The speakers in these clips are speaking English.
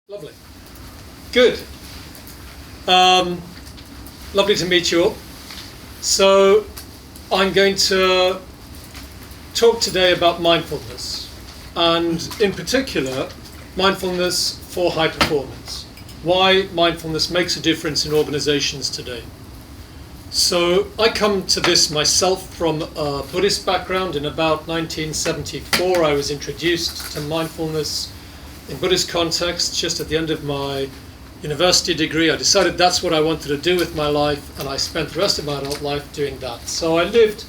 Lovely. Good. Lovely to meet you all. So I'm going to talk today about mindfulness, and in particular, mindfulness for high performance. Why mindfulness makes a difference in organizations today. So I come to this myself from a Buddhist background. In about 1974, I was introduced to mindfulness in Buddhist context just at the end of my university degree. I decided that's what I wanted to do with my life, and I spent the rest of my adult life doing that. So I lived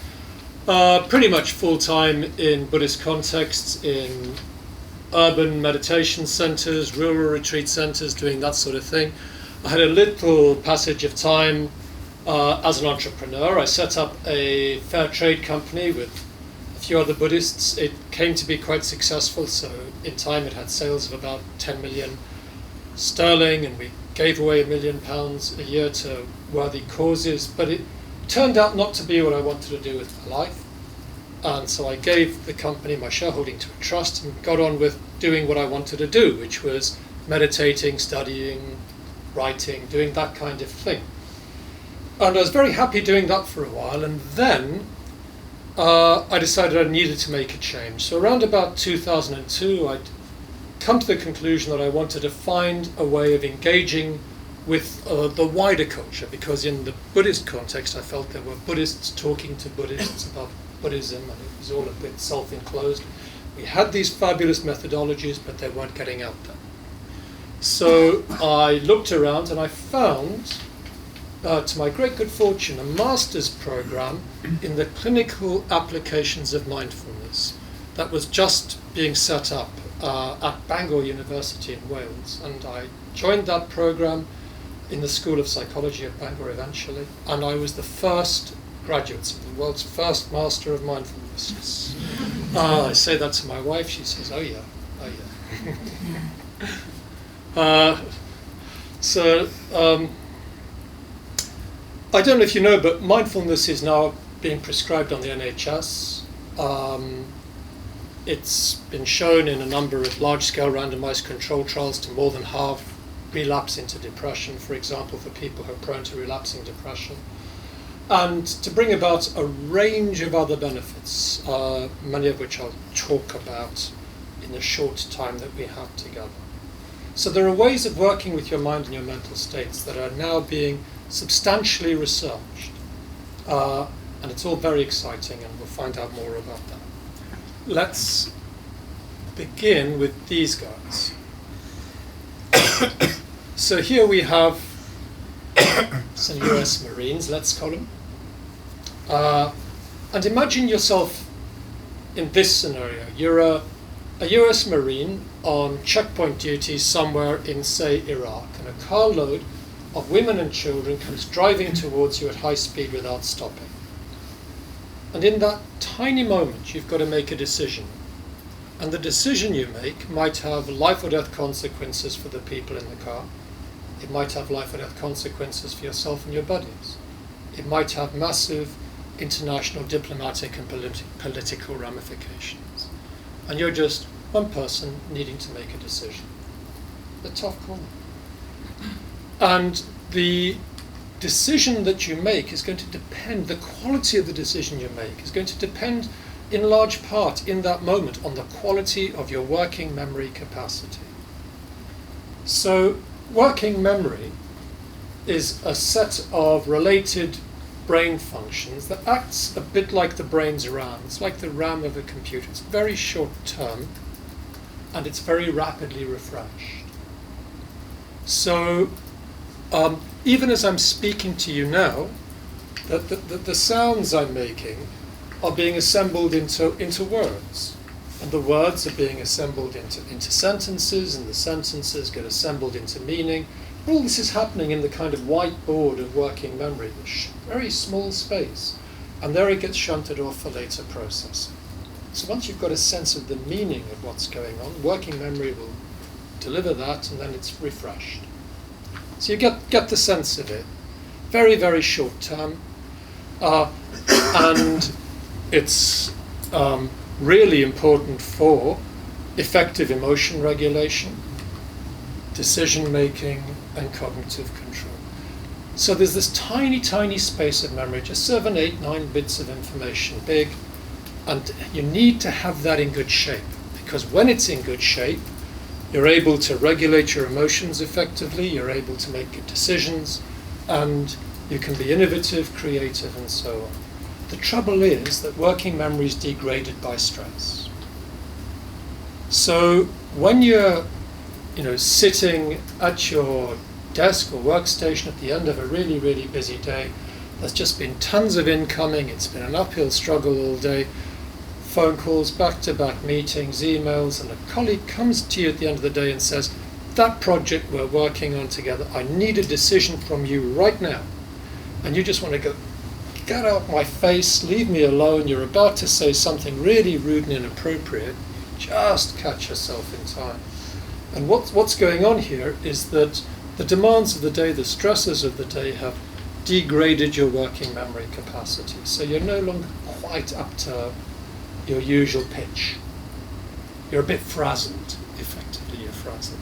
pretty much full-time in Buddhist contexts, in urban meditation centers, rural retreat centers, doing that sort of thing. I had a little passage of time as an entrepreneur. I set up a fair trade company with a few other Buddhists. It came to be quite successful, so in time it had sales of about 10 million sterling, and we gave away £1 million a year to worthy causes, but it turned out not to be what I wanted to do with my life. And so I gave the company, my shareholding, to a trust and got on with doing what I wanted to do, which was meditating, studying, writing, doing that kind of thing. And I was very happy doing that for a while, and then I decided I needed to make a change. So around about 2002, I'd come to the conclusion that I wanted to find a way of engaging with the wider culture, because in the Buddhist context, I felt there were Buddhists talking to Buddhists about Buddhism, and it was all a bit self-enclosed. We had these fabulous methodologies, but they weren't getting out there. So I looked around and I found, to my great good fortune, a master's program in the clinical applications of mindfulness that was just being set up at Bangor University in Wales. And I joined that program in the School of Psychology at Bangor eventually, and I was the first graduate, so the world's first master of mindfulness. I say that to my wife, she says, oh yeah. I don't know if you know, but mindfulness is now being prescribed on the NHS. It's been shown in a number of large-scale randomized control trials to more than halve relapse into depression, for example, for people who are prone to relapsing depression, and to bring about a range of other benefits, many of which I'll talk about in the short time that we have together. So there are ways of working with your mind and your mental states that are now being substantially researched, and it's all very exciting, and we'll find out more about that. Let's begin with these guys. So here we have some US Marines, let's call them. And imagine yourself in this scenario. You're a US Marine on checkpoint duty somewhere in, say, Iraq, and a carload of women and children comes driving towards you at high speed without stopping. And in that tiny moment, you've got to make a decision. And the decision you make might have life or death consequences for the people in the car. It might have life or death consequences for yourself and your buddies. It might have massive international diplomatic and political ramifications. And you're just one person needing to make a decision. A tough call. And the decision that you make is going to depend, the quality of the decision you make is going to depend in large part in that moment on the quality of your working memory capacity. So working memory is a set of related brain functions that acts a bit like the brain's RAM. It's like the RAM of a computer. It's very short term and it's very rapidly refreshed. So even as I'm speaking to you now, the sounds I'm making are being assembled into words. And the words are being assembled into sentences, and the sentences get assembled into meaning. All this is happening in the kind of whiteboard of working memory, very small space. And there it gets shunted off for later processing. So once you've got a sense of the meaning of what's going on, working memory will deliver that, and then it's refreshed. So you get the sense of it. Very, very short term. And it's really important for effective emotion regulation, decision making, and cognitive control. So there's this tiny, tiny space of memory, just 7, 8, 9 bits of information big, and you need to have that in good shape, because when it's in good shape, you're able to regulate your emotions effectively, you're able to make good decisions, and you can be innovative, creative, and so on. The trouble is that working memory is degraded by stress. So when you're sitting at your desk or workstation at the end of a really, really busy day, there's just been tons of incoming, it's been an uphill struggle all day, phone calls, back-to-back meetings, emails, and a colleague comes to you at the end of the day and says, that project we're working on together, I need a decision from you right now. And you just want to go, get out my face, leave me alone, you're about to say something really rude and inappropriate, just catch yourself in time. And what's going on here is that the demands of the day, the stresses of the day have degraded your working memory capacity. So you're no longer quite up to your usual pitch. You're a bit frazzled, effectively you're frazzled.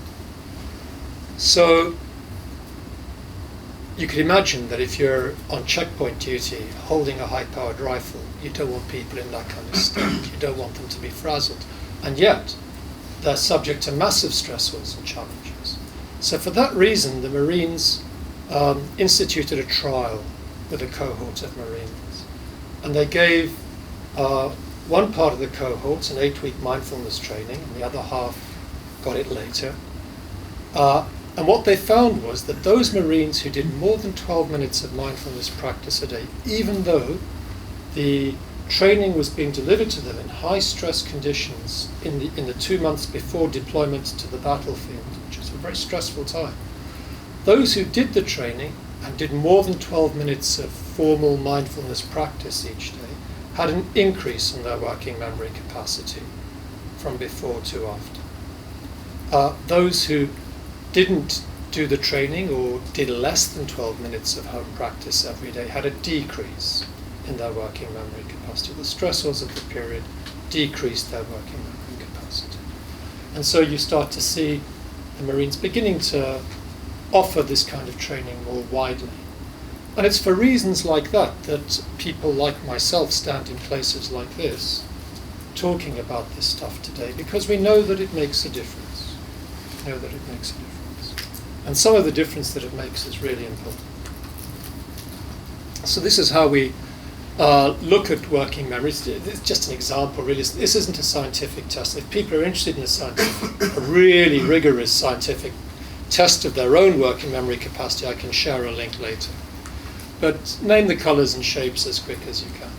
So you could imagine that if you're on checkpoint duty, holding a high-powered rifle, you don't want people in that kind of state. You don't want them to be frazzled. And yet, they're subject to massive stressors and challenges. So for that reason, the Marines instituted a trial with a cohort of Marines. And they gave one part of the cohort an 8-week mindfulness training, and the other half got it later. And what they found was that those Marines who did more than 12 minutes of mindfulness practice a day, even though the training was being delivered to them in high stress conditions in the 2 months before deployment to the battlefield, which was a very stressful time, those who did the training and did more than 12 minutes of formal mindfulness practice each day had an increase in their working memory capacity from before to after. Those who didn't do the training or did less than 12 minutes of home practice every day had a decrease in their working memory capacity. The stressors of the period decreased their working memory capacity. And so you start to see the Marines beginning to offer this kind of training more widely. And it's for reasons like that that people like myself stand in places like this talking about this stuff today, because we know that it makes a difference. We know that it makes a difference. And some of the difference that it makes is really important. So this is how we look at working memory. It's just an example, really. This isn't a scientific test. If people are interested in a really rigorous scientific test of their own working memory capacity, I can share a link later. But name the colors and shapes as quick as you can.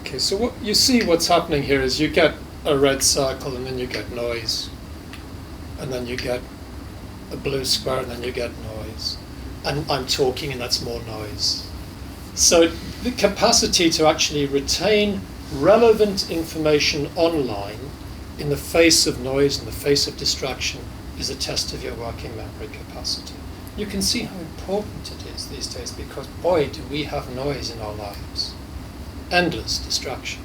Okay, so what you see what's happening here is you get a red circle, and then you get noise, and then you get a blue square, and then you get noise. And I'm talking, and that's more noise. So the capacity to actually retain relevant information online in the face of noise, in the face of distraction, is a test of your working memory capacity. You can see how important it is these days, because boy, do we have noise in our lives. Endless distraction.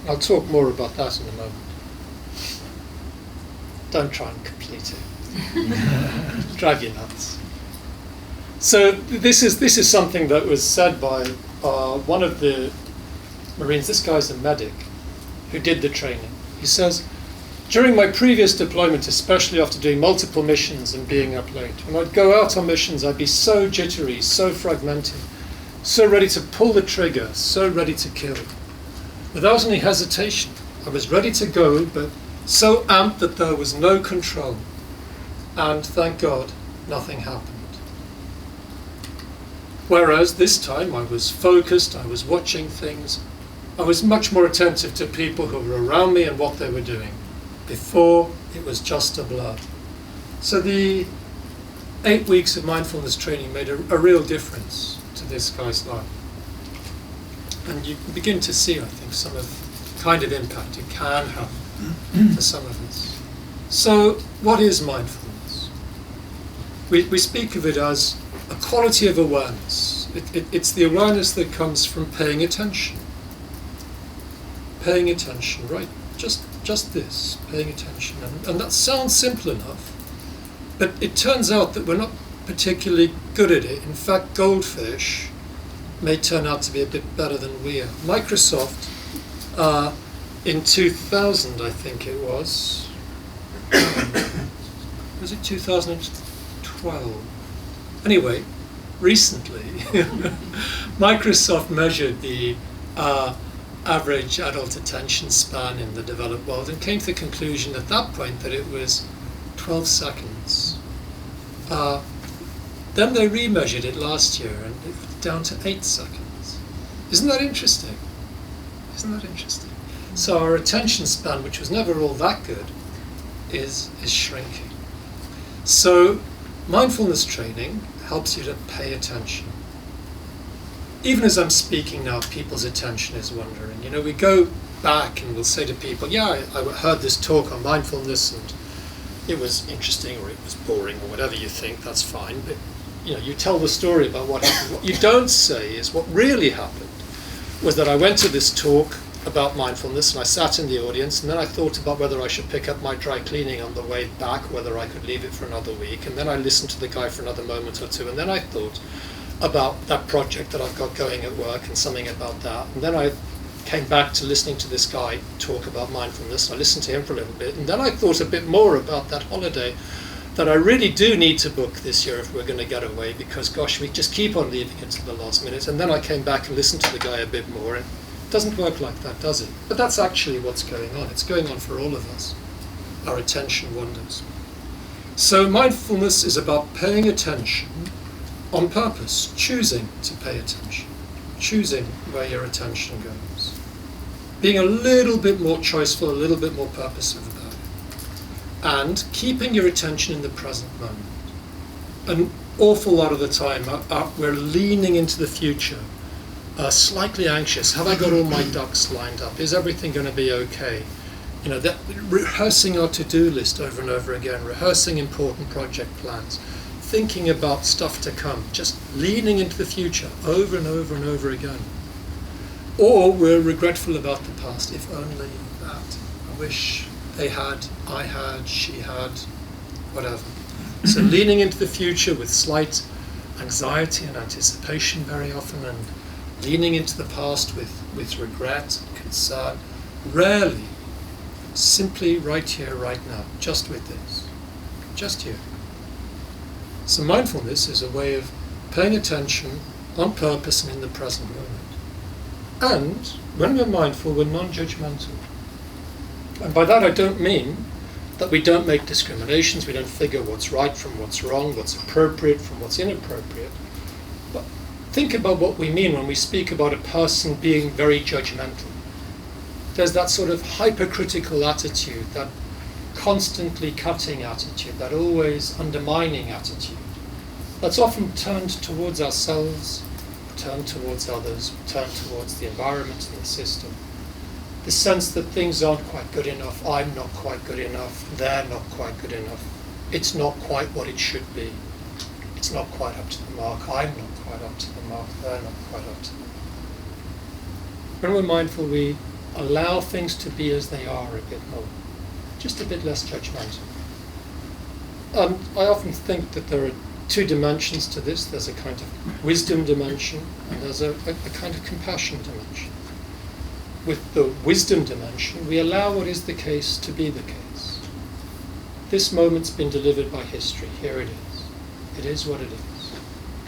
I'll talk more about that in a moment. Don't try and complete it. Drive you nuts. So this is something that was said by one of the Marines. This guy's a medic who did the training. He says, during my previous deployment, especially after doing multiple missions and being up late, when I'd go out on missions, I'd be so jittery, so fragmented, so ready to pull the trigger, so ready to kill. Without any hesitation, I was ready to go, but so amped that there was no control. And thank God, nothing happened. Whereas this time I was focused, I was watching things, I was much more attentive to people who were around me and what they were doing. Before, it was just a blur. So the 8 weeks of mindfulness training made a real difference to this guy's life. And you can begin to see, I think, some of the kind of impact it can have for some of us. So what is mindfulness? We speak of it as a quality of awareness. It's the awareness that comes from paying attention paying attention, right? Just this, paying attention. And that sounds simple enough, but it turns out that we're not particularly good at it. In fact, goldfish may turn out to be a bit better than we are. Microsoft, in 2000, I think it was it 2012? Anyway, recently, Microsoft measured the average adult attention span in the developed world and came to the conclusion at that point that it was 12 seconds. Then they remeasured it last year and it was down to 8 seconds. Isn't that interesting? Isn't that interesting? So our attention span, which was never all that good, is shrinking. So mindfulness training helps you to pay attention. Even as I'm speaking now, people's attention is wandering. You know, we go back and we'll say to people, yeah, I heard this talk on mindfulness and it was interesting or it was boring or whatever you think, that's fine. But, you know, you tell the story about what happened. What you don't say is what really happened was that I went to this talk about mindfulness and I sat in the audience and then I thought about whether I should pick up my dry cleaning on the way back, whether I could leave it for another week, and then I listened to the guy for another moment or two, and then I thought about that project that I've got going at work and something about that, and then I came back to listening to this guy talk about mindfulness. I listened to him for a little bit, and then I thought a bit more about that holiday that I really do need to book this year if we're going to get away, because gosh, we just keep on leaving it to the last minute. And then I came back and listened to the guy a bit more, and it doesn't work like that, does it? But that's actually what's going on. It's going on for all of us. Our attention wanders. So mindfulness is about paying attention on purpose, choosing to pay attention, choosing where your attention goes, being a little bit more choiceful, a little bit more purposive about it, and keeping your attention in the present moment. An awful lot of the time we're leaning into the future, slightly anxious. Have I got all my ducks lined up? Is everything going to be okay? You know, rehearsing our to-do list over and over again, rehearsing important project plans, thinking about stuff to come, just leaning into the future over and over and over again. Or we're regretful about the past. If only that. I wish they had, I had, she had, whatever. So leaning into the future with slight anxiety and anticipation very often, and leaning into the past with regret and concern. Rarely, simply right here, right now, just with this. Just here. So mindfulness is a way of paying attention on purpose and in the present moment. And when we're mindful, we're non-judgmental. And by that I don't mean that we don't make discriminations, we don't figure what's right from what's wrong, what's appropriate from what's inappropriate. But think about what we mean when we speak about a person being very judgmental. There's that sort of hypercritical attitude, that constantly cutting attitude, that always undermining attitude, that's often turned towards ourselves, turned towards others, turned towards the environment and the system. The sense that things aren't quite good enough, I'm not quite good enough, they're not quite good enough, it's not quite what it should be, it's not quite up to the mark, I'm not quite up to the mark, they're not quite up to the mark. When we're mindful, we allow things to be as they are a bit more, just a bit less judgmental. I often think that there are two dimensions to this. There's a kind of wisdom dimension and there's a kind of compassion dimension. With the wisdom dimension, we allow what is the case to be the case. This moment's been delivered by history. Here it is. It is what it is.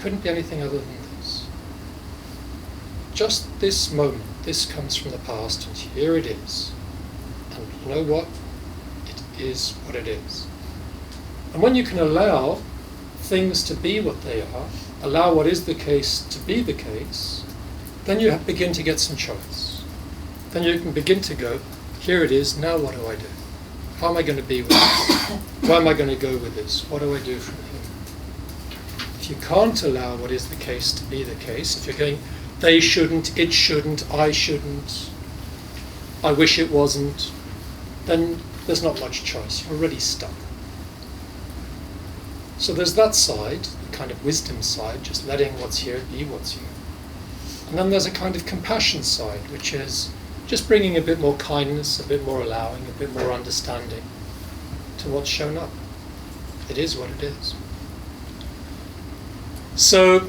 Couldn't be anything other than this. Just this moment, this comes from the past, and here it is. And you know what? It is what it is. And when you can allow things to be what they are, allow what is the case to be the case, then you begin to get some choice. Then you can begin to go, here it is, now what do I do? How am I going to be with this? Where am I going to go with this? What do I do from here? If you can't allow what is the case to be the case, if you're going, they shouldn't, it shouldn't, I wish it wasn't, then there's not much choice. You're already stuck. So there's that side, the kind of wisdom side, just letting what's here be what's here. And then there's a kind of compassion side, which is just bringing a bit more kindness, a bit more allowing, a bit more understanding to what's shown up. It is what it is. So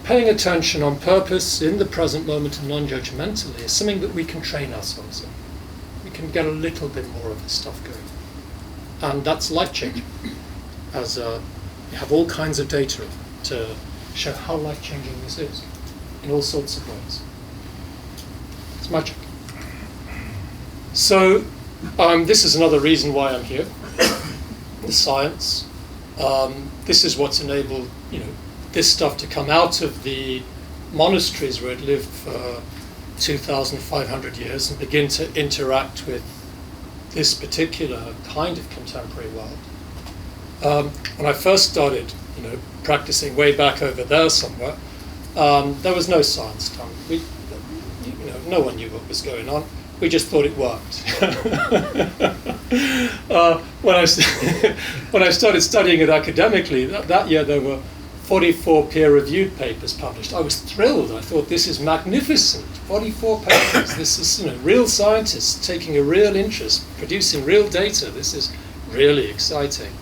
paying attention on purpose in the present moment and non-judgmentally is something that we can train ourselves in. We can get a little bit more of this stuff going. And that's life-changing, as we have all kinds of data to show how life-changing this is in all sorts of ways. It's magic. So this is another reason why I'm here, the science. This is what's enabled, this stuff to come out of the monasteries where it lived for 2,500 years and begin to interact with this particular kind of contemporary world. When I first started, practicing way back over there somewhere, there was no science done. No one knew what was going on. We just thought it worked. When I started studying it academically, that year there were 44 peer-reviewed papers published. I was thrilled. I thought, this is magnificent. 44 papers. This is, real scientists taking a real interest, producing real data. This is really exciting.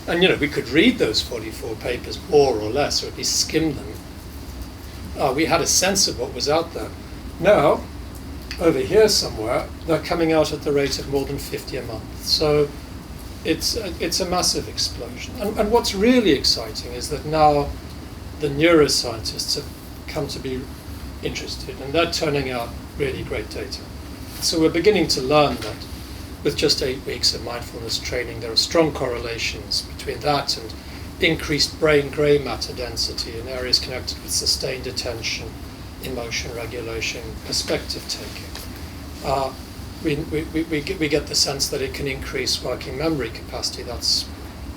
And, we could read those 44 papers more or less, or at least skim them. We had a sense of what was out there. Now, over here somewhere, they're coming out at the rate of more than 50 a month. So it's a massive explosion. And what's really exciting is that now the neuroscientists have come to be interested, and they're turning out really great data. So we're beginning to learn that with just 8 weeks of mindfulness training, there are strong correlations between that and increased brain grey matter density in areas connected with sustained attention, emotion regulation, perspective taking. We get the sense that it can increase working memory capacity. That's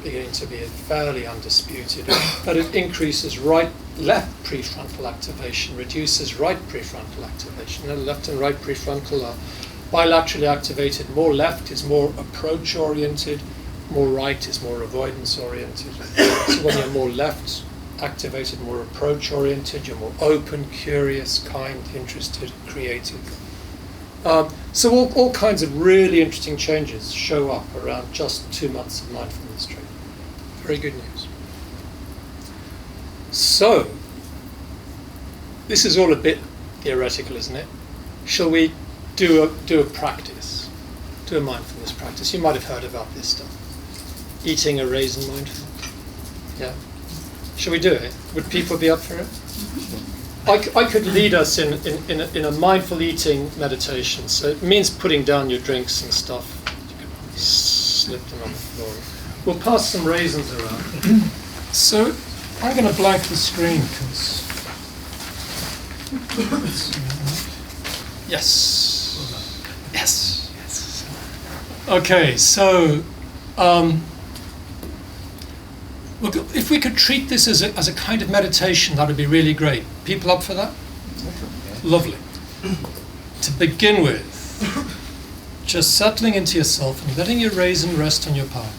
beginning to be fairly undisputed. That it increases left prefrontal activation, reduces right prefrontal activation. And left and right prefrontal are bilaterally activated. More left is more approach oriented, more right is more avoidance oriented. So when you're more left activated, more approach oriented, you're more open, curious, kind, interested, creative. So all kinds of really interesting changes show up around just 2 months of mindfulness training. Very good news. So, this is all a bit theoretical, isn't it? Shall we do a practice? Do a mindfulness practice. You might have heard about this stuff. Eating a raisin mindful. Yeah. Shall we do it? Would people be up for it? I could lead us in a mindful eating meditation. So it means putting down your drinks and stuff. You can slip them on the floor. We'll pass some raisins around. So I'm going to blank the screen because... Yes. Yes. Okay, so... Look, if we could treat this as a kind of meditation, that would be really great. People up for that? Okay. Lovely. To begin with, just settling into yourself and letting your raisin rest on your palm.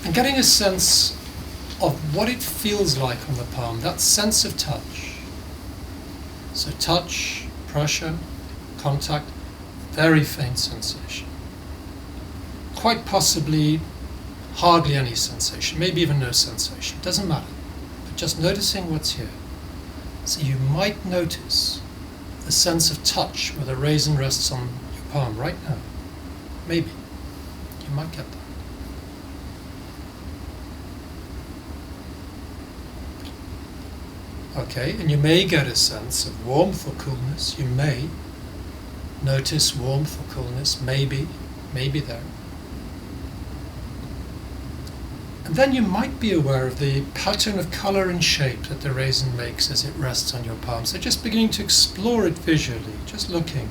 And getting a sense of what it feels like on the palm, that sense of touch. So touch, pressure, contact, very faint sensation. Quite possibly hardly any sensation, maybe even no sensation, doesn't matter. But just noticing what's here. So you might notice the sense of touch where the raisin rests on your palm right now. Maybe. You might get that. Okay, and you may get a sense of warmth or coolness. You may notice warmth or coolness, maybe there. And then you might be aware of the pattern of colour and shape that the raisin makes as it rests on your palm. So just beginning to explore it visually, just looking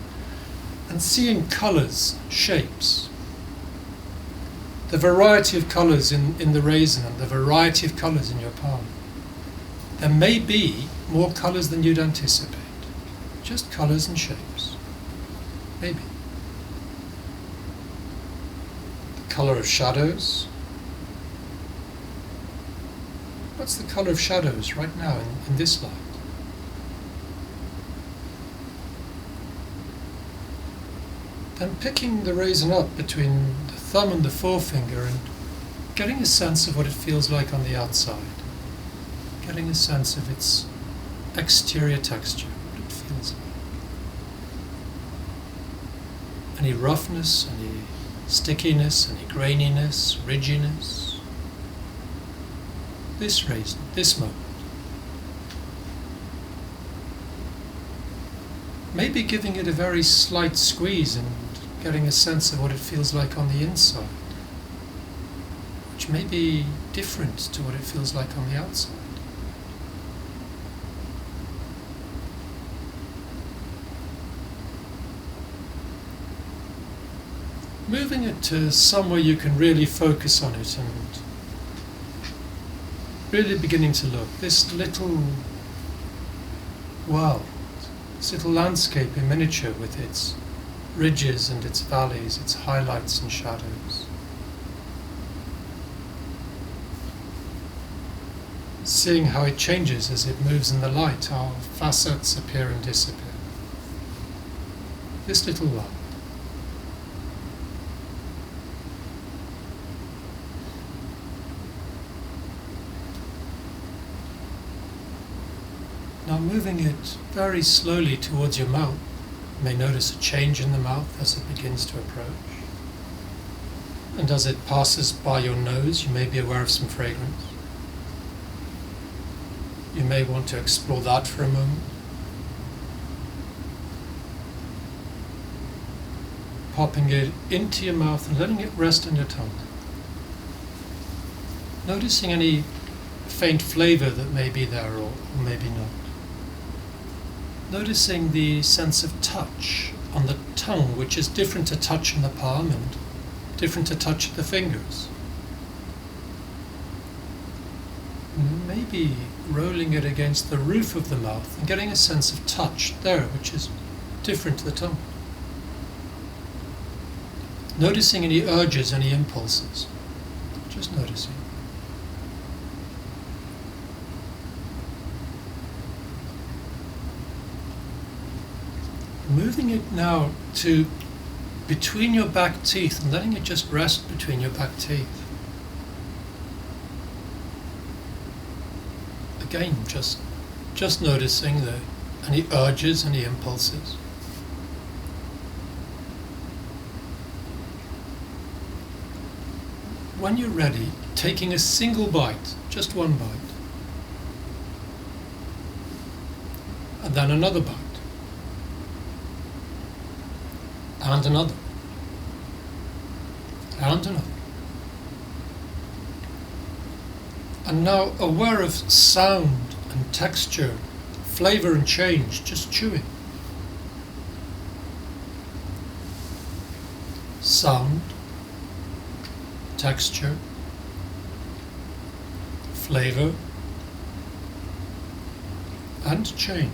and seeing colours, shapes. The variety of colours in the raisin and the variety of colours in your palm. There may be more colours than you'd anticipate. Just colours and shapes. Maybe. The colour of shadows. What's the colour of shadows right now in this light? Then picking the raisin up between the thumb and the forefinger and getting a sense of what it feels like on the outside. Getting a sense of its exterior texture, what it feels like. Any roughness, any stickiness, any graininess, ridginess. This raisin, this moment. Maybe giving it a very slight squeeze and getting a sense of what it feels like on the inside, which may be different to what it feels like on the outside. Moving it to somewhere you can really focus on it and really beginning to look. This little world, this little landscape in miniature with its ridges and its valleys, its highlights and shadows. Seeing how it changes as it moves in the light, how facets appear and disappear. This little world. Now moving it very slowly towards your mouth. You may notice a change in the mouth as it begins to approach. And as it passes by your nose, you may be aware of some fragrance. You may want to explore that for a moment. Popping it into your mouth and letting it rest on your tongue. Noticing any faint flavor that may be there or maybe not. Noticing the sense of touch on the tongue, which is different to touch in the palm and different to touch of the fingers. Maybe rolling it against the roof of the mouth and getting a sense of touch there, which is different to the tongue. Noticing any urges, any impulses. Just noticing. Moving it now to between your back teeth and letting it just rest between your back teeth. Again, just noticing any urges, any impulses. When you're ready, taking a single bite, just one bite. And then another bite. And another. And another. And now aware of sound and texture, flavor and change, just chewing. Sound, texture, flavor, and change.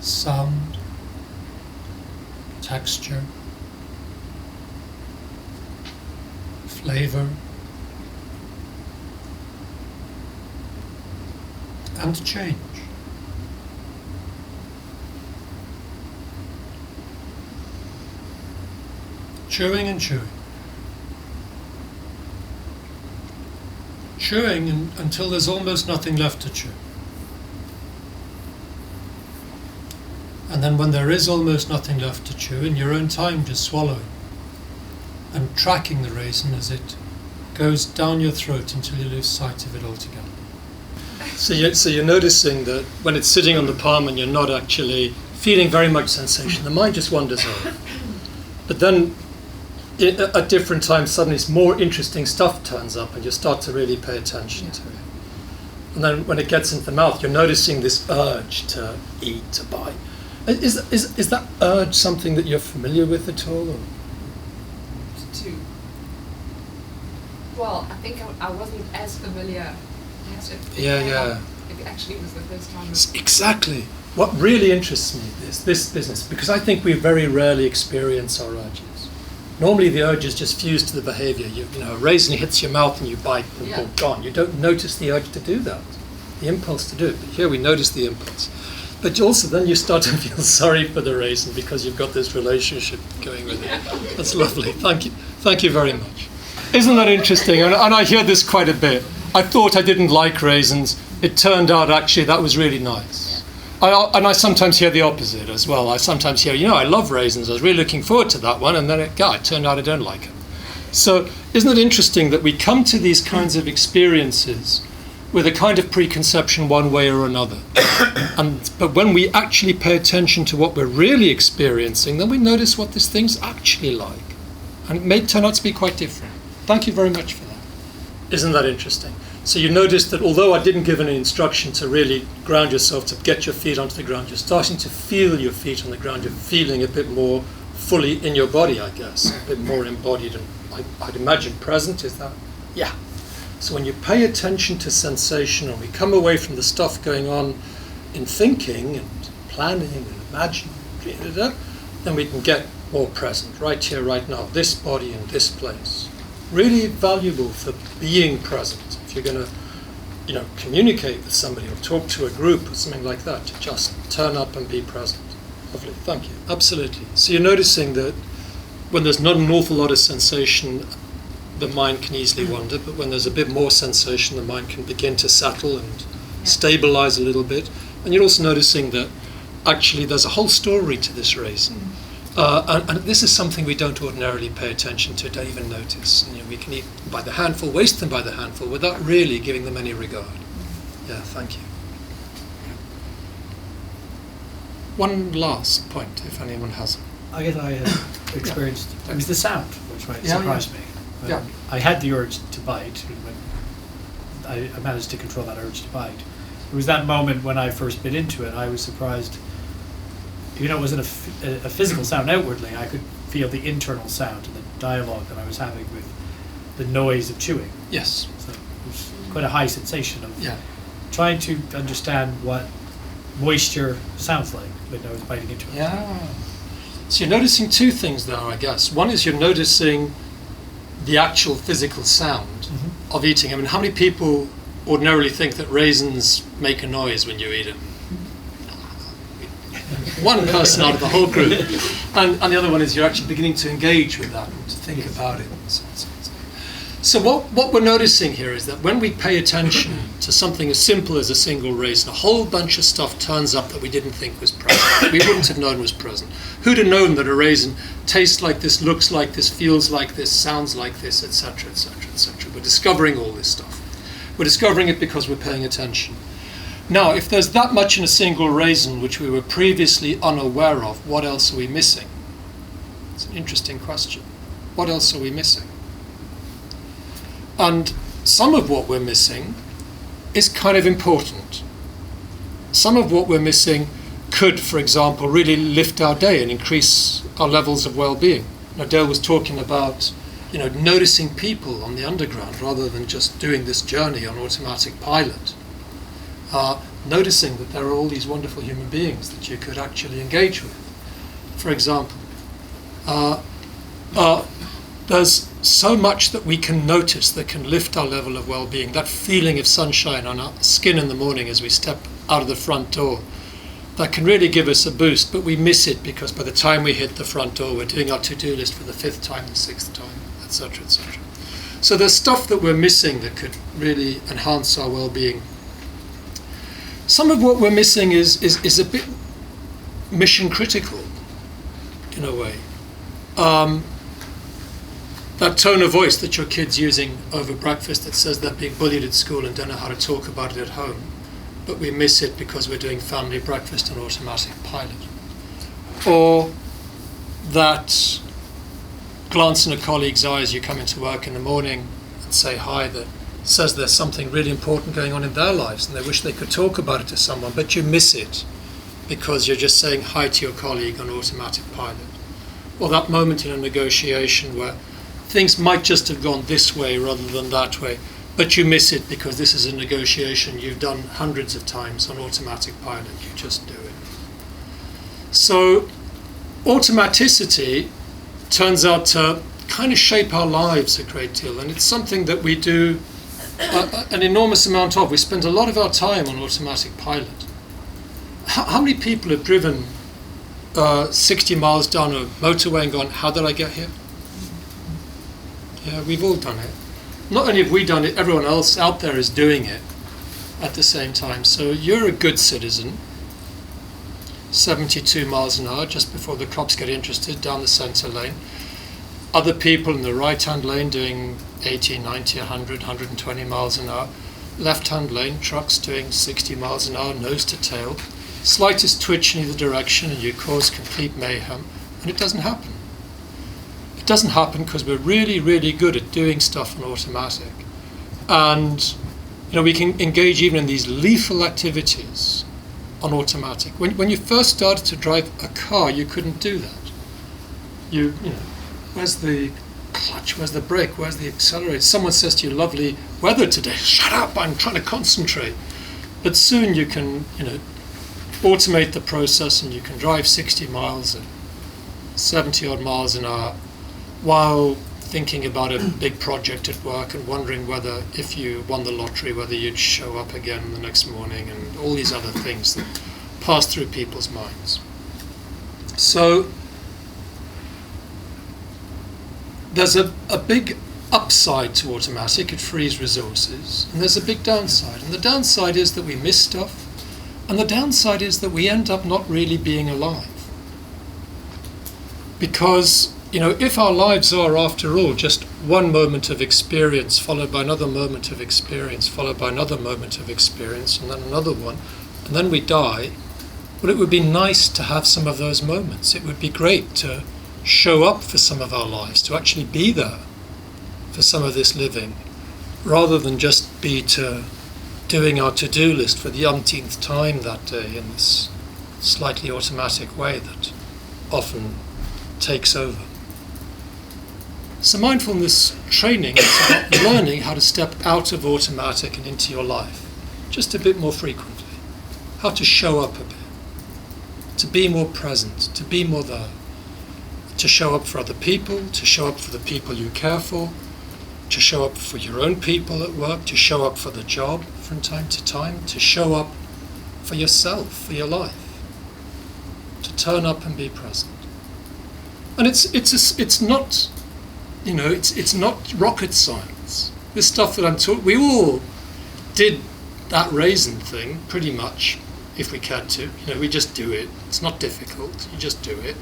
Sound, texture, flavor, and change. Chewing and chewing. Chewing until there's almost nothing left to chew. And then when there is almost nothing left to chew, in your own time, just swallowing and tracking the raisin as it goes down your throat until you lose sight of it altogether. So you're noticing that when it's sitting on the palm and you're not actually feeling very much sensation, the mind just wanders off. But then at different times, suddenly more interesting stuff turns up and you start to really pay attention to it. And then when it gets into the mouth, you're noticing this urge to eat, to bite. Is that urge something that you're familiar with at all? Or? Well, I think I wasn't as familiar as it. Yeah. It actually was the first time. Exactly. What really interests me is this business, because I think we very rarely experience our urges. Normally the urge is just fused to the behavior. You know, a raisin hits your mouth and you bite and boom, gone. You don't notice the urge to do that. the impulse to do it. But here we notice the impulse. But also then you start to feel sorry for the raisin because you've got this relationship going with it. That's lovely. Thank you. Thank you very much. Isn't that interesting? And I hear this quite a bit. I thought I didn't like raisins. It turned out actually that was really nice. And I sometimes hear the opposite as well. I sometimes hear, I love raisins. I was really looking forward to that one. And then it turned out I don't like it. So isn't it interesting that we come to these kinds of experiences with a kind of preconception one way or another. But when we actually pay attention to what we're really experiencing, then we notice what this thing's actually like. And it may turn out to be quite different. Thank you very much for that. Isn't that interesting? So you notice that although I didn't give any instruction to really ground yourself, to get your feet onto the ground, you're starting to feel your feet on the ground. You're feeling a bit more fully in your body, I guess, a bit more embodied and I'd imagine present. Is that? Yeah. So when you pay attention to sensation and we come away from the stuff going on in thinking and planning and imagining, then we can get more present, right here, right now, this body in this place. Really valuable for being present. If you're going to, communicate with somebody or talk to a group or something like that, to just turn up and be present. Lovely, thank you. Absolutely. So you're noticing that when there's not an awful lot of sensation, the mind can easily wander, but when there's a bit more sensation, the mind can begin to settle and stabilize a little bit. And you're also noticing that actually there's a whole story to this raisin. And this is something we don't ordinarily pay attention to, don't even notice. We can eat by the handful, waste them by the handful, without really giving them any regard. Yeah, thank you. One last point, if anyone has it. I guess I had experienced, it was the sound, which might surprise me. I had the urge to bite. I managed to control that urge to bite. It was that moment when I first bit into it, I was surprised. Even though it wasn't a physical sound outwardly, I could feel the internal sound and the dialogue that I was having with the noise of chewing. Yes. So it was quite a high sensation of trying to understand what moisture sounds like when I was biting into it. Yeah. So you're noticing two things there, I guess. One is you're noticing the actual physical sound of eating. I mean, how many people ordinarily think that raisins make a noise when you eat them? One person out of the whole group. And the other one is you're actually beginning to engage with that and to think about it. And so on, so on, so on. So what we're noticing here is that when we pay attention to something as simple as a single raisin, a whole bunch of stuff turns up that we didn't think was present, that we wouldn't have known was present. Who'd have known that a raisin tastes like this, looks like this, feels like this, sounds like this, etc., etc., etc. We're discovering all this stuff. We're discovering it because we're paying attention. Now, if there's that much in a single raisin which we were previously unaware of, what else are we missing? It's an interesting question. What else are we missing? And some of what we're missing is kind of important. Some of what we're missing could, for example, really lift our day and increase our levels of well-being. Now, Dale was talking about, noticing people on the underground rather than just doing this journey on automatic pilot. Noticing that there are all these wonderful human beings that you could actually engage with. For example, there's so much that we can notice that can lift our level of well-being. That feeling of sunshine on our skin in the morning as we step out of the front door, that can really give us a boost, but we miss it because by the time we hit the front door, we're doing our to-do list for the 5th time, the 6th time, etc., etc. So there's stuff that we're missing that could really enhance our well-being. Some of what we're missing is a bit mission critical, in a way. That tone of voice that your kid's using over breakfast that says they're being bullied at school and don't know how to talk about it at home, but we miss it because we're doing family breakfast on automatic pilot. Or that glance in a colleague's eye as you come into work in the morning and say hi that says there's something really important going on in their lives and they wish they could talk about it to someone, but you miss it because you're just saying hi to your colleague on automatic pilot. Or that moment in a negotiation where things might just have gone this way rather than that way, but you miss it because this is a negotiation you've done hundreds of times on automatic pilot. You just do it. So automaticity turns out to kind of shape our lives a great deal, and it's something that we do an enormous amount of. We spend a lot of our time on automatic pilot. How many people have driven 60 miles down a motorway and gone, how did I get here? Yeah, we've all done it. Not only have we done it, everyone else out there is doing it at the same time. So you're a good citizen. 72 miles an hour just before the cops get interested down the centre lane. Other people in the right-hand lane doing 80, 90, 100, 120 miles an hour. Left-hand lane, trucks doing 60 miles an hour, nose to tail. Slightest twitch in either direction and you cause complete mayhem, and it doesn't happen. It doesn't happen because we're really, really good at doing stuff on automatic. And we can engage even in these lethal activities on automatic. When you first started to drive a car, you couldn't do that. You know, where's the clutch? Where's the brake? Where's the accelerator? Someone says to you, lovely weather today. Shut up, I'm trying to concentrate. But soon you can, automate the process and you can drive 60 miles at 70 odd miles an hour while thinking about a big project at work and wondering whether, if you won the lottery, whether you'd show up again the next morning, and all these other things that pass through people's minds. So there's a big upside to automatic. It frees resources, and there's a big downside, and the downside is that we miss stuff, and the downside is that we end up not really being alive. Because if our lives are, after all, just one moment of experience followed by another moment of experience followed by another moment of experience and then another one, and then we die, well, it would be nice to have some of those moments. It would be great to show up for some of our lives, to actually be there for some of this living, rather than just be doing our to-do list for the umpteenth time that day in this slightly automatic way that often takes over. So mindfulness training is about learning how to step out of automatic and into your life just a bit more frequently, how to show up a bit, to be more present, to be more there, to show up for other people, to show up for the people you care for, to show up for your own people at work, to show up for the job from time to time, to show up for yourself, for your life, to turn up and be present. And it's not, it's not rocket science. This stuff that I'm talking, we all did that raisin thing pretty much, if we cared to. We just do it. It's not difficult. You just do it.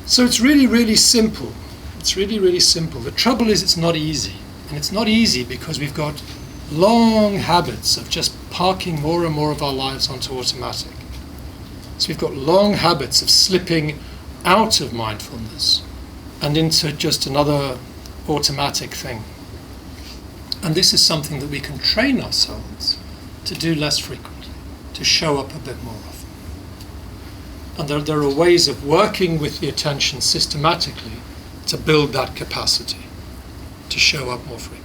So it's really, really simple. It's really, really simple. The trouble is it's not easy. And it's not easy because we've got long habits of just parking more and more of our lives onto automatic. So we've got long habits of slipping out of mindfulness and into just another automatic thing. And this is something that we can train ourselves to do less frequently, to show up a bit more often. And there are ways of working with the attention systematically to build that capacity, to show up more frequently.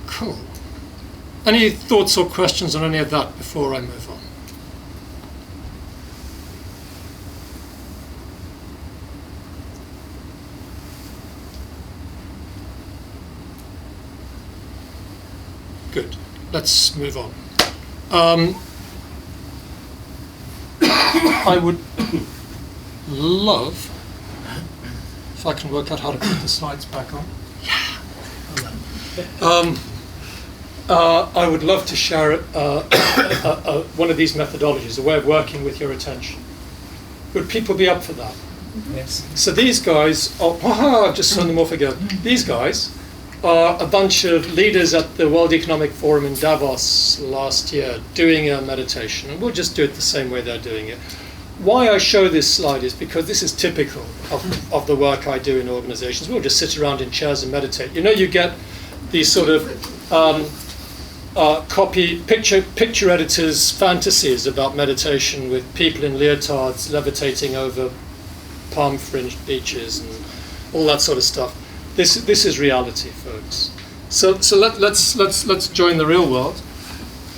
Cool. Any thoughts or questions on any of that before I move on? Good. Let's move on. I would love if I can work out how to put the slides back on. Yeah. I would love to share one of these methodologies, a way of working with your attention. Would people be up for that? Yes. So these guys I've just turned them off again. These guys are a bunch of leaders at the World Economic Forum in Davos last year doing a meditation, and we'll just do it the same way they're doing it. Why I show this slide is because this is typical of the work I do in organizations. We'll just sit around in chairs and meditate. You get these sort of picture editors' fantasies about meditation with people in leotards levitating over palm-fringed beaches and all that sort of stuff. This is reality, folks. So let's join the real world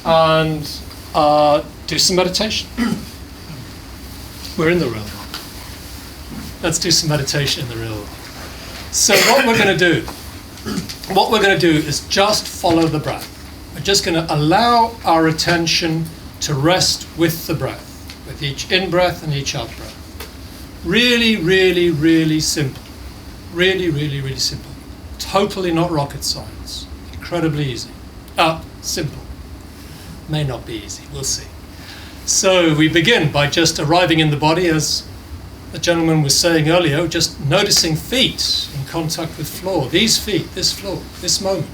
and do some meditation. We're in the real world. Let's do some meditation in the real world. So what we're going to do what we're going to do is just follow the breath. We're just going to allow our attention to rest with the breath, with each in-breath and each out-breath. Really, really, really simple. Really, really, really simple. Totally not rocket science. Incredibly easy. Simple. May not be easy, we'll see. So we begin by just arriving in the body, as the gentleman was saying earlier, just noticing feet in contact with floor. These feet, this floor, this moment.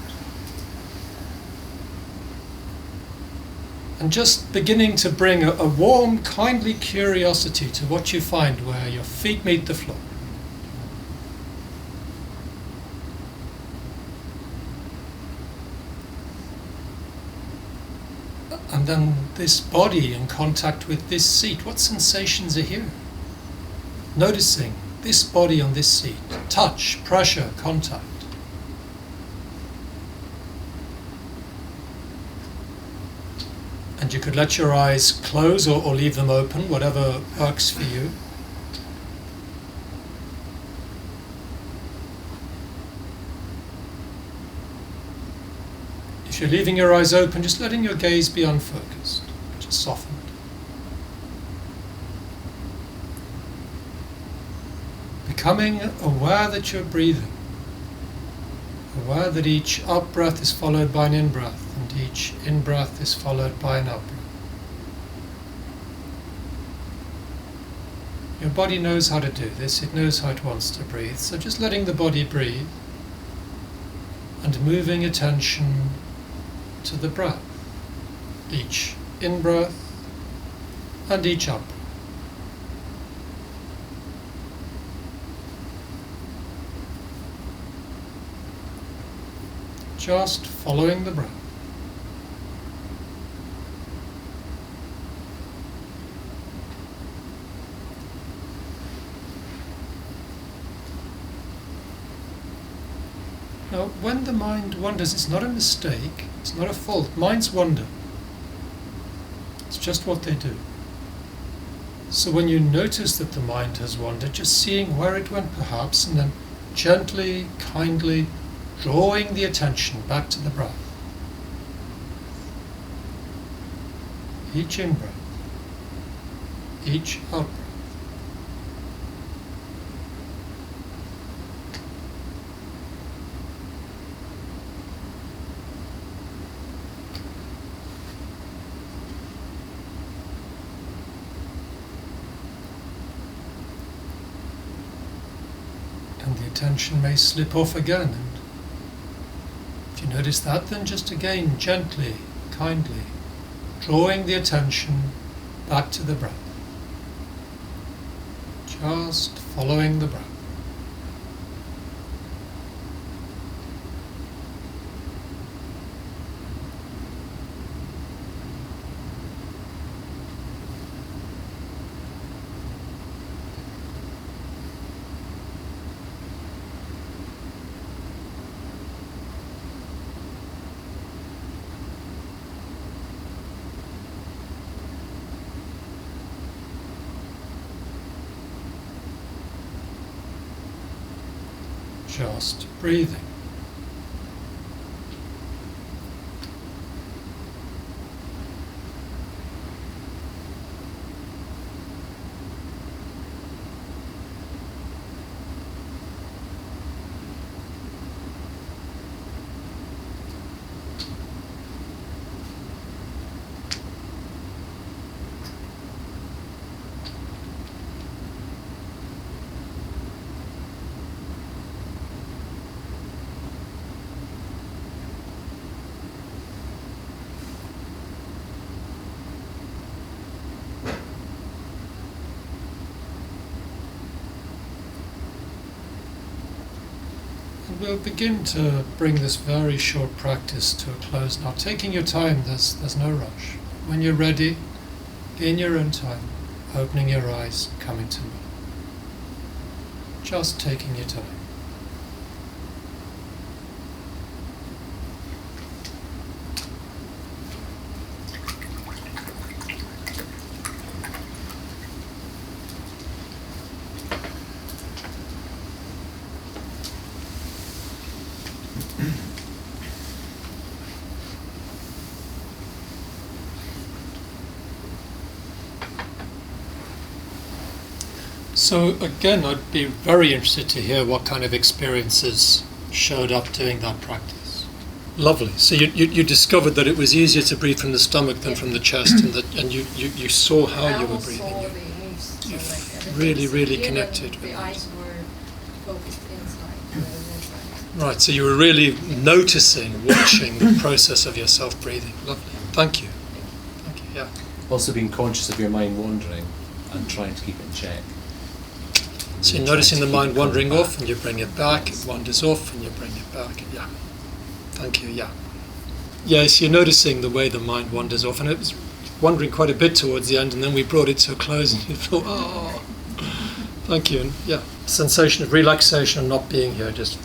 And just beginning to bring a warm, kindly curiosity to what you find where your feet meet the floor. And then this body in contact with this seat. What sensations are here? Noticing this body on this seat. Touch, pressure, contact. And you could let your eyes close or leave them open, whatever works for you. If you're leaving your eyes open, just letting your gaze be unfocused, just softened. Becoming aware that you're breathing, aware that each out-breath is followed by an in-breath, and each in-breath is followed by an out-breath. Your body knows how to do this, it knows how it wants to breathe, so just letting the body breathe and moving attention to the breath, each in-breath and each out-breath. Just following the breath. Now, when the mind wanders, it's not a mistake, it's not a fault. Minds wander. It's just what they do. So when you notice that the mind has wandered, just seeing where it went perhaps, and then gently, kindly drawing the attention back to the breath. Each in-breath, each out-breath. And the attention may slip off again, and if you notice that, then just again, gently, kindly, drawing the attention back to the breath. Just following the breath. Just breathing. We'll begin to bring this very short practice to a close now. Taking your time, there's no rush. When you're ready, in your own time, opening your eyes, coming to me. Just taking your time. So again, I'd be very interested to hear what kind of experiences showed up doing that practice. Lovely. So you discovered that it was easier to breathe from the stomach than from the chest, and you saw how you were breathing. Really connected. The eyes were focused inside. Right, so you were really noticing, watching the process of yourself breathing. Lovely. Thank you. Thank you, yeah. Also being conscious of your mind wandering and trying to keep it in check. So you're noticing the mind wandering off and you bring it back, it wanders off and you bring it back. Yeah. Thank you, yeah. Yes, you're noticing the way the mind wanders off, and it was wandering quite a bit towards the end, and then we brought it to a close and you thought, oh, thank you. And yeah, sensation of relaxation and not being here, just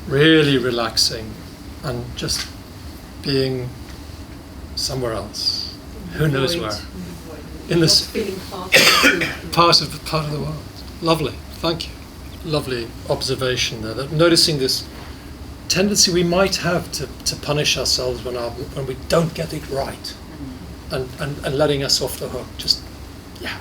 really relaxing and just being somewhere else. Who knows where? In this part of the world. Lovely, thank you. Lovely observation there. That noticing this tendency we might have to punish ourselves when we don't get it right, and letting us off the hook. Just, yeah.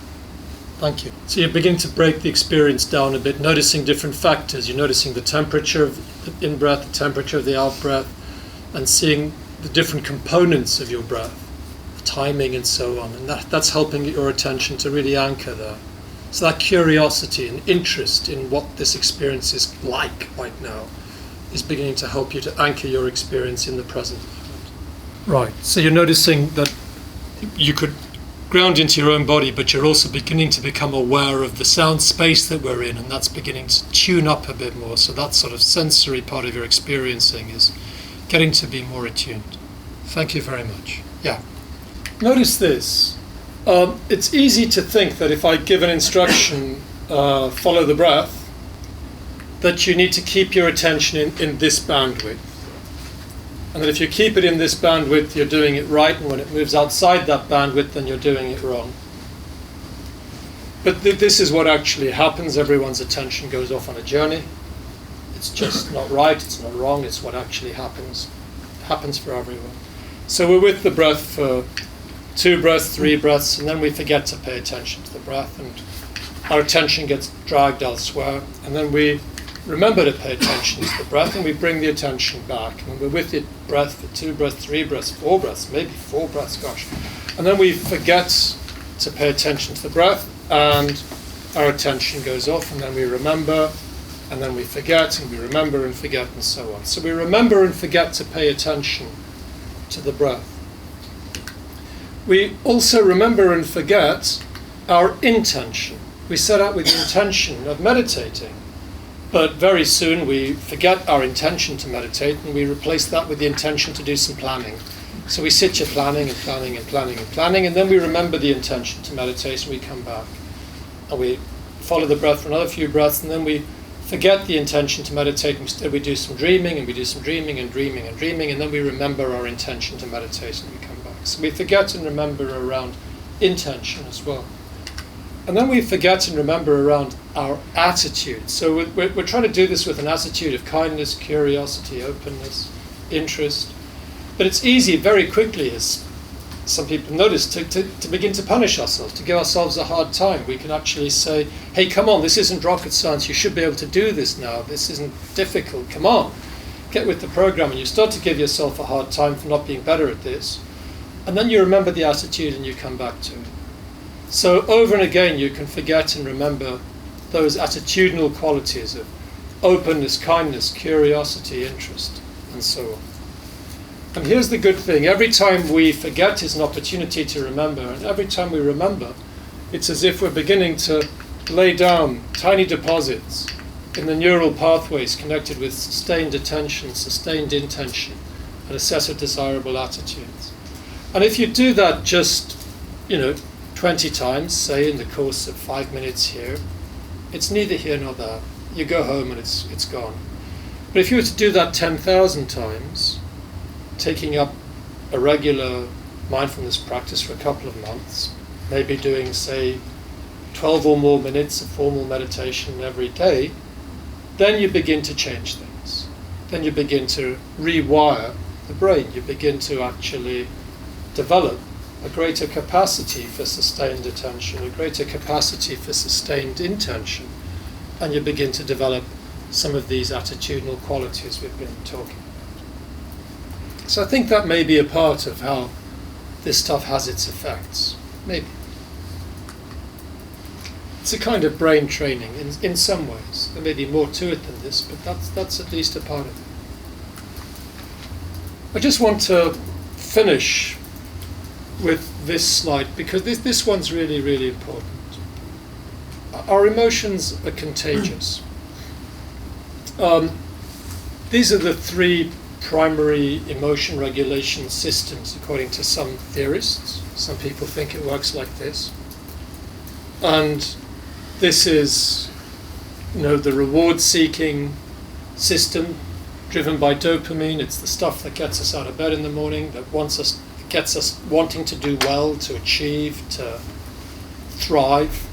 Thank you. So you're beginning to break the experience down a bit, noticing different factors. You're noticing the temperature of the in-breath, the temperature of the out-breath, and seeing the different components of your breath, timing and so on. And that's helping your attention to really anchor there. So that curiosity and interest in what this experience is like right now is beginning to help you to anchor your experience in the present moment. Right, so you're noticing that you could ground into your own body, but you're also beginning to become aware of the sound space that we're in, and that's beginning to tune up a bit more. So that sort of sensory part of your experiencing is getting to be more attuned. Thank you very much. Yeah. Notice this. It's easy to think that if I give an instruction, follow the breath, that you need to keep your attention in this bandwidth. And that if you keep it in this bandwidth, you're doing it right, and when it moves outside that bandwidth, then you're doing it wrong. But this is what actually happens. Everyone's attention goes off on a journey. It's just not right, it's not wrong, it's what actually happens. It happens for everyone. So we're with the breath for 2 breaths, 3 breaths, and then we forget to pay attention to the breath, and our attention gets dragged elsewhere, and then we remember to pay attention to the breath, and we bring the attention back. And we're with the breath for 2 breaths, 3 breaths, 4 breaths, maybe 4 breaths, gosh. And then we forget to pay attention to the breath, and our attention goes off, and then we remember, and then we forget, and we remember and forget, and so on. So we remember and forget to pay attention to the breath. We also remember and forget our intention. We set out with the intention of meditating, but very soon we forget our intention to meditate, and we replace that with the intention to do some planning. So we sit here planning and planning and planning and planning, and then we remember the intention to meditate, and we come back. And we follow the breath for another few breaths, and then we forget the intention to meditate. Instead we do some dreaming, and we do some dreaming and dreaming and dreaming, and then we remember our intention to meditate, and we come back. So we forget and remember around intention as well. And then we forget and remember around our attitude. So we're trying to do this with an attitude of kindness, curiosity, openness, interest. But it's easy very quickly, as some people notice, to begin to punish ourselves, to give ourselves a hard time. We can actually say, hey, come on, this isn't rocket science. You should be able to do this now. This isn't difficult. Come on, get with the program. And you start to give yourself a hard time for not being better at this. And then you remember the attitude and you come back to it. So over and again, you can forget and remember those attitudinal qualities of openness, kindness, curiosity, interest, and so on. And here's the good thing. Every time we forget is an opportunity to remember, and every time we remember, it's as if we're beginning to lay down tiny deposits in the neural pathways connected with sustained attention, sustained intention, and a set of desirable attitudes. And if you do that just, 20 times, say in the course of 5 minutes here, it's neither here nor there. You go home and it's gone. But if you were to do that 10,000 times, taking up a regular mindfulness practice for a couple of months, maybe doing, say, 12 or more minutes of formal meditation every day, then you begin to change things. Then you begin to rewire the brain. You begin to actually develop a greater capacity for sustained attention, a greater capacity for sustained intention, and you begin to develop some of these attitudinal qualities we've been talking. So I think that may be a part of how this stuff has its effects. Maybe. It's a kind of brain training in some ways. There may be more to it than this, but that's at least a part of it. I just want to finish with this slide because this one's really, really important. Our emotions are contagious. These are the three primary emotion regulation systems according to some theorists. Some people think it works like this. And this is, the reward-seeking system driven by dopamine. It's the stuff that gets us out of bed in the morning, that gets us wanting to do well, to achieve, to thrive.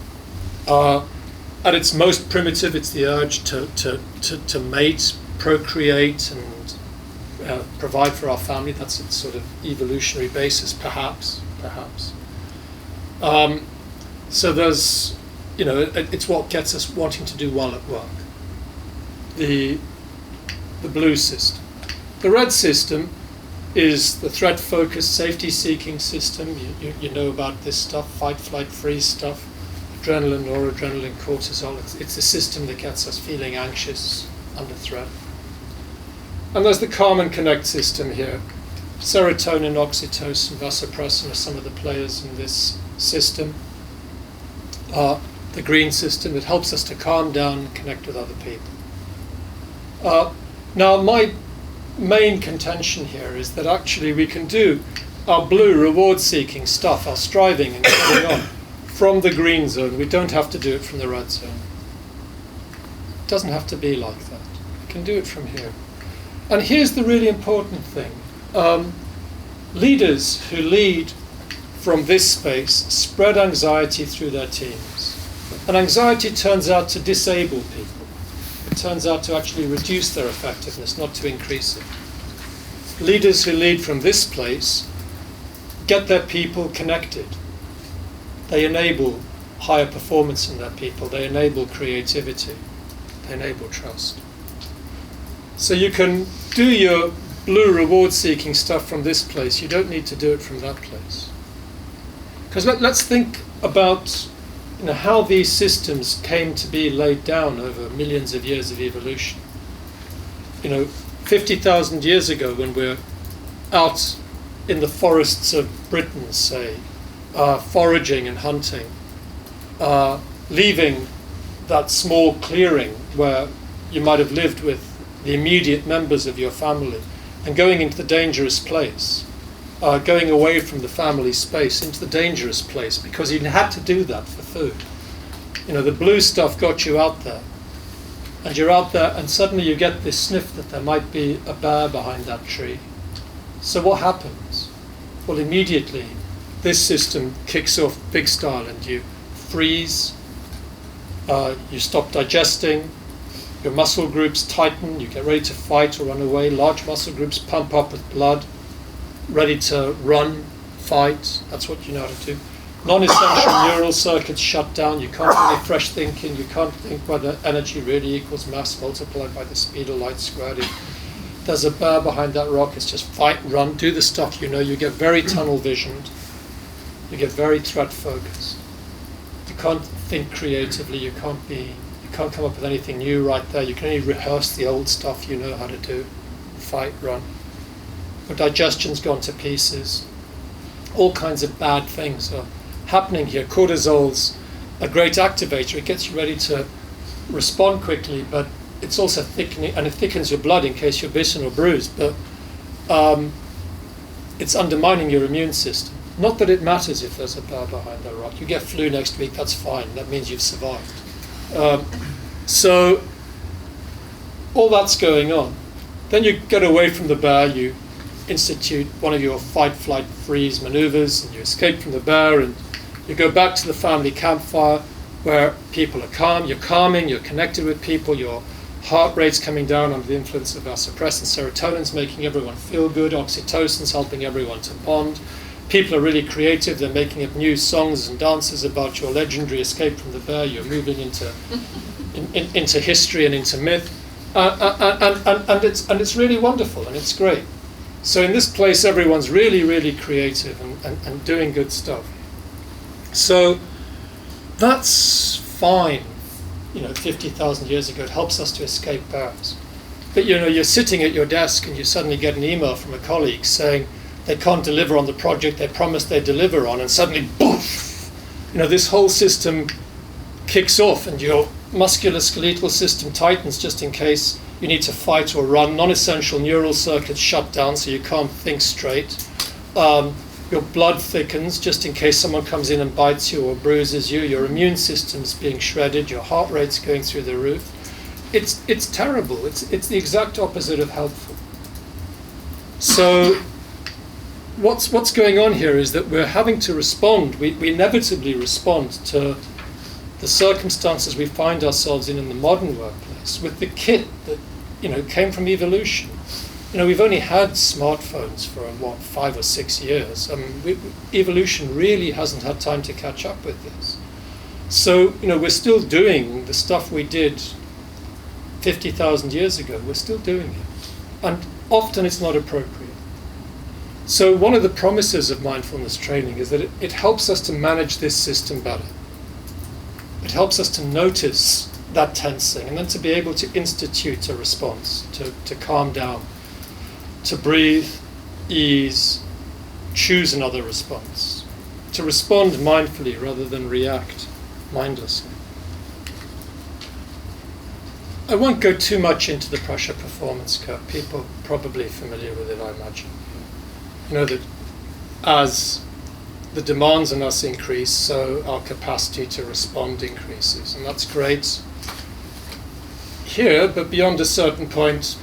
At its most primitive, it's the urge to mate, procreate, and provide for our family. That's its sort of evolutionary basis, perhaps. So there's, it's what gets us wanting to do well at work. The blue system. The red system is the threat-focused, safety-seeking system. You know about this stuff, fight, flight, freeze stuff. Adrenaline, noradrenaline, cortisol. It's the system that gets us feeling anxious, under threat. And there's the calm and connect system here. Serotonin, oxytocin, vasopressin are some of the players in this system. The green system, it helps us to calm down and connect with other people. Now, my main contention here is that actually we can do our blue reward-seeking stuff, our striving and going on, from the green zone. We don't have to do it from the red zone. It doesn't have to be like that. We can do it from here. And here's the really important thing. Leaders who lead from this space spread anxiety through their teams. And anxiety turns out to disable people. It turns out to actually reduce their effectiveness, not to increase it. Leaders who lead from this place get their people connected. They enable higher performance in their people. They enable creativity. They enable trust. So you can do your blue reward-seeking stuff from this place. You don't need to do it from that place. Because let's think about how these systems came to be laid down over millions of years of evolution. 50,000 years ago, when we're out in the forests of Britain, say, foraging and hunting, leaving that small clearing where you might have lived with the immediate members of your family and going into the dangerous place, going away from the family space into the dangerous place because you had to do that for food. The blue stuff got you out there. And you're out there and suddenly you get this sniff that there might be a bear behind that tree. So what happens? Well, immediately this system kicks off big style and you freeze, you stop digesting, your muscle groups tighten, you get ready to fight or run away, large muscle groups pump up with blood, ready to run, fight, that's what you know how to do. Non-essential neural circuits shut down, you can't do any fresh thinking, you can't think whether energy really equals mass multiplied by the speed of light squared. If there's a bear behind that rock, it's just fight, run, do the stuff you get very tunnel visioned, you get very threat focused. You can't think creatively, you can't come up with anything new right there, you can only rehearse the old stuff you know how to do, fight, run. Your digestion's gone to pieces, all kinds of bad things are happening here. Cortisol's a great activator. It gets you ready to respond quickly, but it's also thickening, and it thickens your blood in case you're bitten or bruised, but it's undermining your immune system. Not that it matters if there's a bear behind that rock. You get flu next week, that's fine. That means you've survived. So all that's going on. Then you get away from the bear, you institute one of your fight, flight, freeze maneuvers, and you escape from the bear, and you go back to the family campfire where people are calm, you're calming, you're connected with people, your heart rate's coming down under the influence of vasopressin, serotonin's making everyone feel good, oxytocin's helping everyone to bond, People are really creative. They're making up new songs and dances about your legendary escape from the bear. You're moving into history and into myth, and it's really wonderful and it's great. So in this place, everyone's really, really creative and doing good stuff. So that's fine. 50,000 years ago, it helps us to escape bears. But you're sitting at your desk and you suddenly get an email from a colleague saying they can't deliver on the project they promised they'd deliver on, and suddenly, boof! This whole system kicks off and your musculoskeletal system tightens just in case you need to fight or run. Non-essential neural circuits shut down so you can't think straight. Your blood thickens just in case someone comes in and bites you or bruises you. Your immune system's being shredded. Your heart rate's going through the roof. It's terrible. It's the exact opposite of helpful. So what's going on here is that we're having to respond. We inevitably respond to the circumstances we find ourselves in the modern workplace with the kit that came from evolution. We've only had smartphones for 5 or 6 years. Evolution really hasn't had time to catch up with this. So we're still doing the stuff we did 50,000 years ago. We're still doing it, and often it's not appropriate. So one of the promises of mindfulness training is that it helps us to manage this system better. It helps us to notice that tensing and then to be able to institute a response, to calm down, to breathe, ease, choose another response, to respond mindfully rather than react mindlessly. I won't go too much into the pressure performance curve. People are probably familiar with it, I imagine. That as the demands on us increase, so our capacity to respond increases. And that's great here, but beyond a certain point,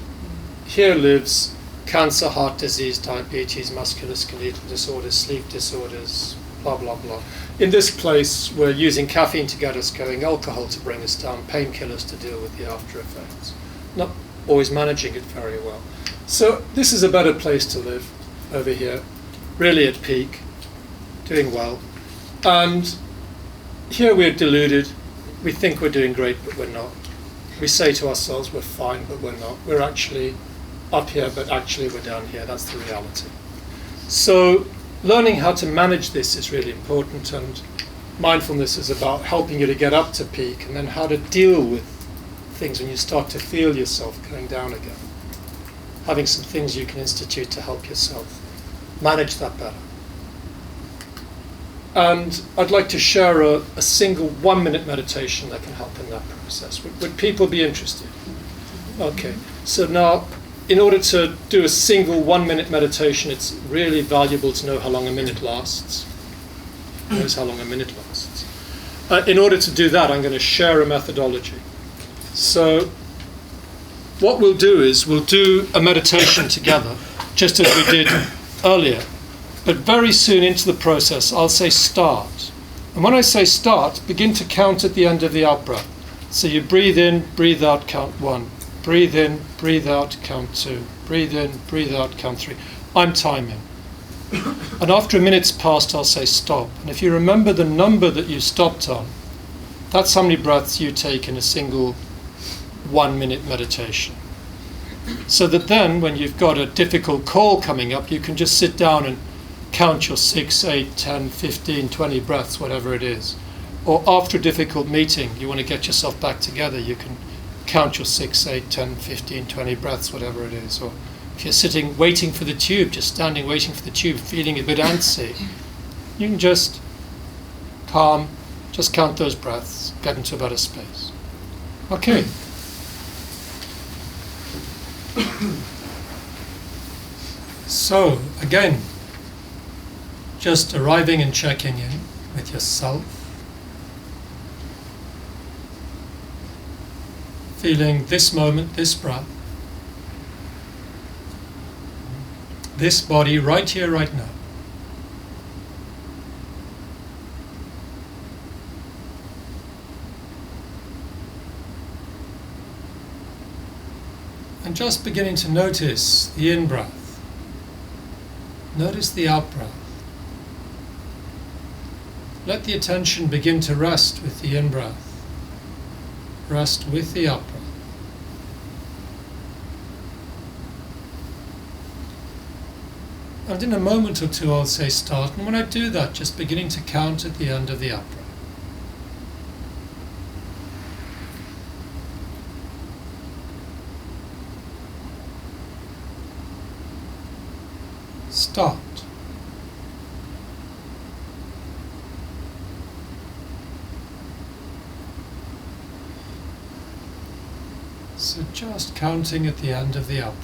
here lives cancer, heart disease, diabetes, musculoskeletal disorders, sleep disorders, blah, blah, blah. In this place, we're using caffeine to get us going, alcohol to bring us down, painkillers to deal with the after effects. Not always managing it very well. So this is a better place to live over here, really at peak, doing well. And here we're deluded. We think we're doing great, but we're not. We say to ourselves we're fine, but we're not. We're actually up here, but actually we're down here. That's the reality. So learning how to manage this is really important, and mindfulness is about helping you to get up to peak and then how to deal with things when you start to feel yourself going down again. Having some things you can institute to help yourself manage that better. And I'd like to share a single 1-minute meditation that can help in that process. Would people be interested? Okay. So now, in order to do a single 1-minute meditation, it's really valuable to know how long a minute lasts. Who knows how long a minute lasts? In order to do that, I'm going to share a methodology. So what we'll do is we'll do a meditation together, just as we did earlier. But very soon into the process, I'll say start. And when I say start, begin to count at the end of the out-breath. So you breathe in, breathe out, count 1. Breathe in, breathe out, count 2. Breathe in, breathe out, count 3. I'm timing. And after a minute's passed, I'll say stop. And if you remember the number that you stopped on, that's how many breaths you take in a single 1-minute meditation. So that then, when you've got a difficult call coming up, you can just sit down and count your 6, 8, 10, 15, 20 breaths, whatever it is. Or after a difficult meeting, you want to get yourself back together, you can count your 6, 8, 10, 15, 20 breaths, whatever it is. Or if you're sitting waiting for the tube, just standing waiting for the tube, feeling a bit antsy, you can just calm, just count those breaths, get into a better space. Okay. So, again, just arriving and checking in with yourself. Feeling this moment, this breath, this body right here, right now. And just beginning to notice the in-breath. Notice the out-breath. let the attention begin to rest with the in-breath, rest with the out-breath. And in a moment or two I'll say start, and when I do that, just beginning to count at the end of the out-breath. Start. So just counting at the end of the out-breath.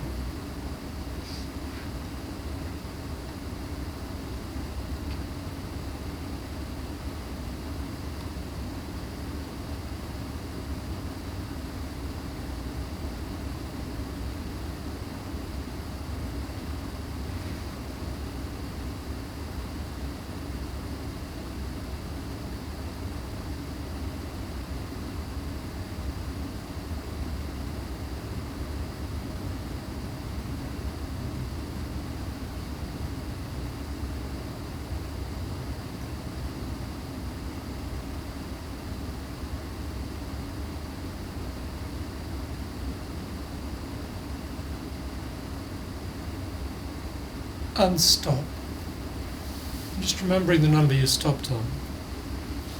And stop. Just remembering the number you stopped on.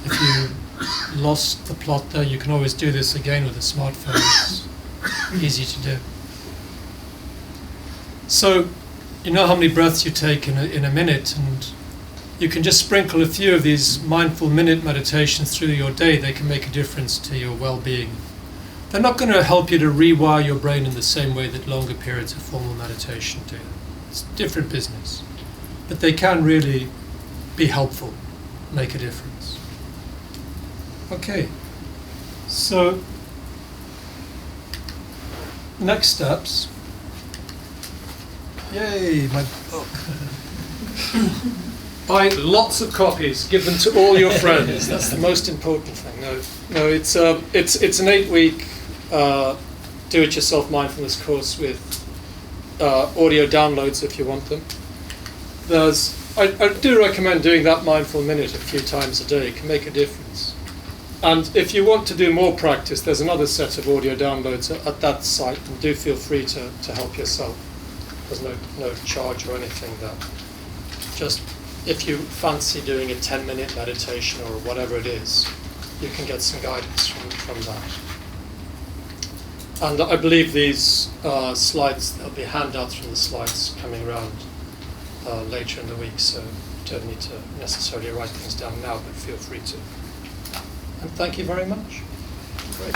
If you lost the plot there, you can always do this again with a smartphone. It's easy to do. So, you know how many breaths you take in a minute, and you can just sprinkle a few of these mindful minute meditations through your day. They can make a difference to your well-being. They're not going to help you to rewire your brain in the same way that longer periods of formal meditation do. It's different business, but they can really be helpful, make a difference. Okay, so next steps. Yay, my book. Buy lots of copies, give them to all your friends. That's the most important thing. No, it's an 8-week do-it-yourself mindfulness course with audio downloads if you want them. I do recommend doing that mindful minute a few times a day. It can make a difference. And if you want to do more practice, there's another set of audio downloads at that site, and do feel free to help yourself. There's no charge or anything there. Just if you fancy doing a 10-minute meditation or whatever it is, you can get some guidance from that. And I believe these slides, there'll be handouts from the slides coming around later in the week, so you don't need to necessarily write things down now, but feel free to. And thank you very much. Great.